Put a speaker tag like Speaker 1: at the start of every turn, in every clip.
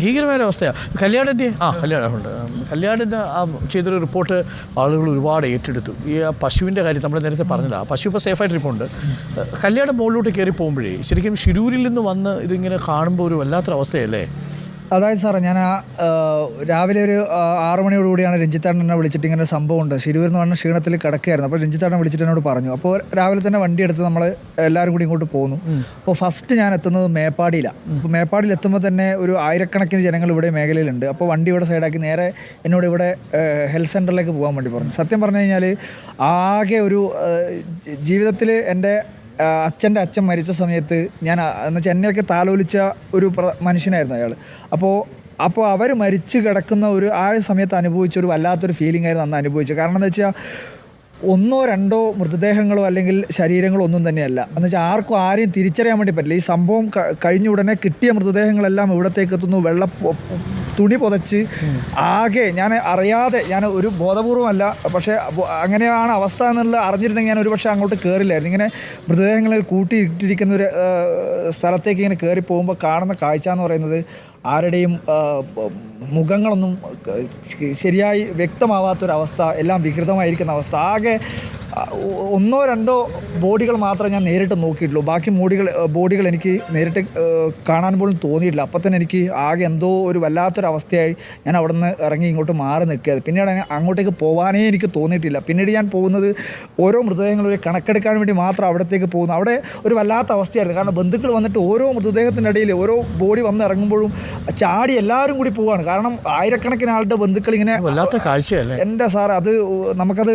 Speaker 1: ഭീകരമായ അവസ്ഥയാണ്. കല്യാണിൻ്റെ ചെയ്തൊരു റിപ്പോർട്ട് ആളുകൾ ഒരുപാട് ഏറ്റെടുത്തു. ഈ പശുവിൻ്റെ കാര്യം നമ്മൾ നേരത്തെ പറഞ്ഞതാണ്. പശു ഇപ്പോൾ സേഫായിട്ടിരിപ്പുണ്ട്. കല്യാണം മുകളിലോട്ട് കയറി പോകുമ്പോഴേ ശരിക്കും ഷിരൂരിൽ നിന്ന് വന്ന് ഇതിങ്ങനെ കാണുമ്പോൾ ഒരു വല്ലാത്തൊരവസ്ഥയല്ലേ?
Speaker 2: അതായത് സാറേ, ഞാൻ രാവിലെ ഒരു 6 മണിയോടുകൂടിയാണ് രഞ്ജിത്താടൻ എന്നെ വിളിച്ചിട്ട് ഇങ്ങനെ ഒരു സംഭവമുണ്ട്, ഷിരൂരിൽ നിന്ന് പറഞ്ഞ ക്ഷീണത്തിൽ കിടക്കുകയായിരുന്നു. അപ്പോൾ രഞ്ജിത്താടൻ വിളിച്ചിട്ട് എന്നോട് പറഞ്ഞു. അപ്പോൾ രാവിലെ തന്നെ വണ്ടി എടുത്ത് നമ്മൾ എല്ലാവരും കൂടി ഇങ്ങോട്ട് പോകുന്നു. അപ്പോൾ ഫസ്റ്റ് ഞാൻ എത്തുന്നത് മേപ്പാടിയിലാണ്. അപ്പോൾ മേപ്പാടിയിൽ എത്തുമ്പോൾ തന്നെ ഒരു ആയിരക്കണക്കിന് ജനങ്ങൾ ഇവിടെ മേഖലയിലുണ്ട്. അപ്പോൾ വണ്ടി ഇവിടെ സൈഡാക്കി നേരെ എന്നോട് ഇവിടെ ഹെൽത്ത് സെൻ്ററിലേക്ക് പോകാൻ വേണ്ടി പറഞ്ഞു. സത്യം പറഞ്ഞു കഴിഞ്ഞാൽ ആകെ ഒരു ജീവിതത്തിൽ എൻ്റെ അച്ഛൻ്റെ അച്ഛൻ മരിച്ച സമയത്ത് ഞാൻ എന്നുവെച്ചാൽ എന്നെയൊക്കെ താലോലിച്ച ഒരു മനുഷ്യനായിരുന്നു അയാൾ. അപ്പോൾ അവർ മരിച്ചു കിടക്കുന്ന ഒരു ആ സമയത്ത് അനുഭവിച്ച ഒരു വല്ലാത്തൊരു ഫീലിംഗ് ആയിരുന്നു അന്ന് അനുഭവിച്ചത്. കാരണം എന്താ വെച്ചാൽ 1 or 2 മൃതദേഹങ്ങളോ അല്ലെങ്കിൽ ശരീരങ്ങളോ ഒന്നും തന്നെയല്ല. എന്നുവെച്ചാൽ ആരെയും തിരിച്ചറിയാൻ വേണ്ടി പറ്റില്ല. ഈ സംഭവം കഴിഞ്ഞ ഉടനെ കിട്ടിയ മൃതദേഹങ്ങളെല്ലാം ഇവിടത്തേക്ക് എത്തുന്നു, തുണി പുതച്ച് ആകെ ഞാൻ അറിയാതെ, ഞാൻ ഒരു ബോധപൂർവമല്ല, പക്ഷേ അങ്ങനെയാണ് അവസ്ഥ എന്നുള്ള അറിഞ്ഞിരുന്നെങ്കിൽ ഞാൻ ഒരു പക്ഷേ അങ്ങോട്ട് കയറില്ലായിരുന്നു. ഇങ്ങനെ മൃതദേഹങ്ങളിൽ കൂട്ടിയിട്ടിരിക്കുന്ന ഒരു സ്ഥലത്തേക്ക് ഇങ്ങനെ കയറി പോകുമ്പോൾ കാണുന്ന കാഴ്ച എന്ന് പറയുന്നത് ആരുടെയും മുഖങ്ങളൊന്നും ശരിയായി വ്യക്തമാവാത്തൊരവസ്ഥ, എല്ലാം വികൃതമായിരിക്കുന്ന അവസ്ഥ. ആകെ 1 or 2 ബോഡികൾ മാത്രമേ ഞാൻ നേരിട്ട് നോക്കിയിട്ടുള്ളൂ. ബാക്കി ബോഡികൾ എനിക്ക് നേരിട്ട് കാണാൻ പോലും തോന്നിയിട്ടില്ല. അപ്പം തന്നെ എനിക്ക് ആകെ എന്തോ ഒരു വല്ലാത്തൊരവസ്ഥയായി ഞാൻ അവിടെ നിന്ന് ഇറങ്ങി ഇങ്ങോട്ട് മാറി നിൽക്കുകയത്. പിന്നീട് അങ്ങോട്ടേക്ക് പോകാനേ എനിക്ക് തോന്നിയിട്ടില്ല. പിന്നീട് ഞാൻ പോകുന്നത് ഓരോ മൃതദേഹങ്ങളും കണക്കെടുക്കാൻ വേണ്ടി മാത്രം അവിടത്തേക്ക് പോകുന്നു. അവിടെ ഒരു വല്ലാത്ത അവസ്ഥയായിരുന്നു. കാരണം ബന്ധുക്കൾ വന്നിട്ട് ഓരോ മൃതദേഹത്തിൻ്റെ ഇടയിൽ ഓരോ ബോഡി വന്ന് ഇറങ്ങുമ്പോഴും ചാടി എല്ലാവരും കൂടി പോവുകയാണ്. കാരണം ആയിരക്കണക്കിന് ആളുടെ ബന്ധുക്കൾ ഇങ്ങനെ
Speaker 1: വല്ലാത്ത കാഴ്ചയല്ലേ എൻ്റെ
Speaker 2: സാർ. അത് നമുക്കത്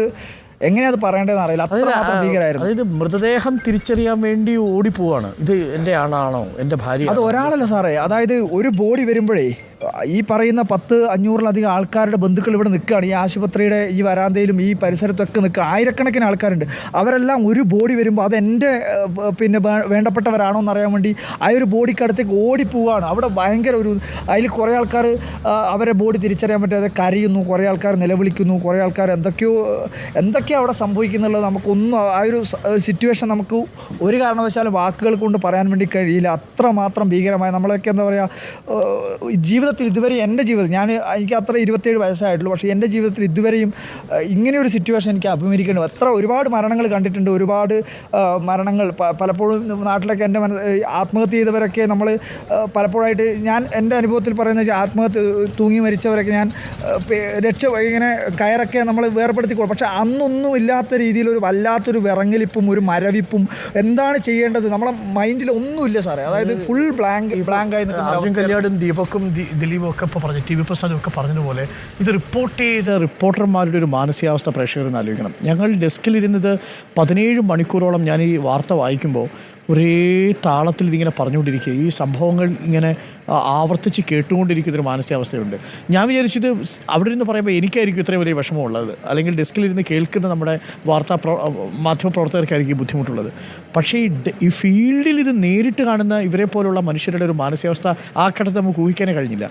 Speaker 2: എങ്ങനെയത് പറയേണ്ടതെന്ന് അറിയില്ല. അത്രമാത്രം ഭീകരമായിരുന്നു.
Speaker 1: അതായത് മൃതദേഹം തിരിച്ചറിയാൻ വേണ്ടി ഓടിപ്പോവാണ്. ഇത് എൻ്റെ ആളാണോ, എൻ്റെ ഭാര്യ?
Speaker 2: അത് ഒരാളല്ല സാറേ. അതായത് ഒരു ബോഡി വരുമ്പോഴേ ഈ പറയുന്ന 100-500-ലധികം ആൾക്കാരുടെ ബന്ധുക്കൾ ഇവിടെ നിൽക്കുകയാണ്. ഈ ആശുപത്രിയുടെ ഈ വരാന്തയിലും ഈ പരിസരത്തൊക്കെ നിൽക്കുക ആയിരക്കണക്കിന് ആൾക്കാരുണ്ട്. അവരെല്ലാം ഒരു ബോഡി വരുമ്പോൾ അതെൻ്റെ വേണ്ടപ്പെട്ടവരാണോ എന്നറിയാൻ വേണ്ടി ആ ഒരു ബോഡിക്കടുത്തേക്ക് ഓടിപ്പോവുകയാണ്. അവിടെ ഭയങ്കര അതിൽ കുറേ ആൾക്കാർ അവരെ ബോഡി തിരിച്ചറിയാൻ പറ്റാതെ കരയുന്നു, കുറേ ആൾക്കാർ നിലവിളിക്കുന്നു, കുറേ ആൾക്കാർ എന്തൊക്കെയോ അവിടെ സംഭവിക്കുന്നുള്ളത് നമുക്കൊന്നും ആ ഒരു സിറ്റുവേഷൻ നമുക്ക് ഒരു കാരണവശാലും വാക്കുകൾ കൊണ്ട് പറയാൻ വേണ്ടി കഴിയില്ല. അത്രമാത്രം ഭീകരമായ നമ്മളൊക്കെ എന്താ പറയുക, ജീവിതത്തിൽ ഇതുവരെ എനിക്ക് അത്ര 27 വയസ്സായിട്ടുള്ളൂ. പക്ഷേ എൻ്റെ ജീവിതത്തിൽ ഇതുവരെയും ഇങ്ങനെയൊരു സിറ്റുവേഷൻ എനിക്ക് അഭിമുഖീകരിക്കേണ്ടി ഒരുപാട് മരണങ്ങൾ കണ്ടിട്ടുണ്ട്. ഒരുപാട് മരണങ്ങൾ പലപ്പോഴും നാട്ടിലൊക്കെ എൻ്റെ ആത്മഹത്യ ചെയ്തവരൊക്കെ നമ്മൾ പലപ്പോഴായിട്ട് ഞാൻ എൻ്റെ അനുഭവത്തിൽ പറയുന്നത് ആത്മഹത്യ തൂങ്ങി മരിച്ചവരൊക്കെ ഞാൻ ഇങ്ങനെ കയറൊക്കെ നമ്മൾ വേർപ്പെടുത്തിക്കോളും. പക്ഷേ അന്നൊന്നും ഇല്ലാത്ത രീതിയിൽ ഒരു വല്ലാത്തൊരു വിറങ്ങലിപ്പും ഒരു മരവിപ്പും എന്താണ് ചെയ്യേണ്ടത് നമ്മളെ മൈൻഡിൽ ഒന്നുമില്ല സാറേ. അതായത് ഫുൾ ബ്ലാങ്കായി
Speaker 1: അർജുൻ കല്യാടും ദീപക്കും ദിലീപും ഒക്കെ ഇപ്പോൾ പറഞ്ഞു, TV പ്രസാദും ഒക്കെ പറഞ്ഞതുപോലെ ഇത് റിപ്പോർട്ട് ചെയ്ത റിപ്പോർട്ടർമാരുടെ ഒരു മാനസികാവസ്ഥ പ്രേക്ഷകരെന്ന് ആലോചിക്കണം. ഞങ്ങൾ ഡെസ്കിലിരുന്നത് 17 മണിക്കൂറോളം ഞാൻ ഈ വാർത്ത വായിക്കുമ്പോൾ ഒരേ താളത്തിൽ ഇതിങ്ങനെ പറഞ്ഞുകൊണ്ടിരിക്കുക, ഈ സംഭവങ്ങൾ ഇങ്ങനെ ആവർത്തിച്ച് കേട്ടുകൊണ്ടിരിക്കുന്നൊരു മാനസികാവസ്ഥയുണ്ട്. ഞാൻ വിചാരിച്ചത് അവിടെ ഇരുന്ന് പറയുമ്പോൾ എനിക്കായിരിക്കും ഇത്രയും വലിയ വിഷമമുള്ളത്, അല്ലെങ്കിൽ ഡെസ്കിലിരുന്ന് കേൾക്കുന്ന നമ്മുടെ മാധ്യമപ്രവർത്തകർക്കായിരിക്കും ബുദ്ധിമുട്ടുള്ളത്. പക്ഷേ ഈ ഫീൽഡിൽ ഇത് നേരിട്ട് കാണുന്ന ഇവരെ പോലുള്ള മനുഷ്യരുടെ ഒരു മാനസികാവസ്ഥ ആ ഘട്ടത്തിൽ നമുക്ക് ഊഹിക്കാനേ കഴിഞ്ഞില്ല.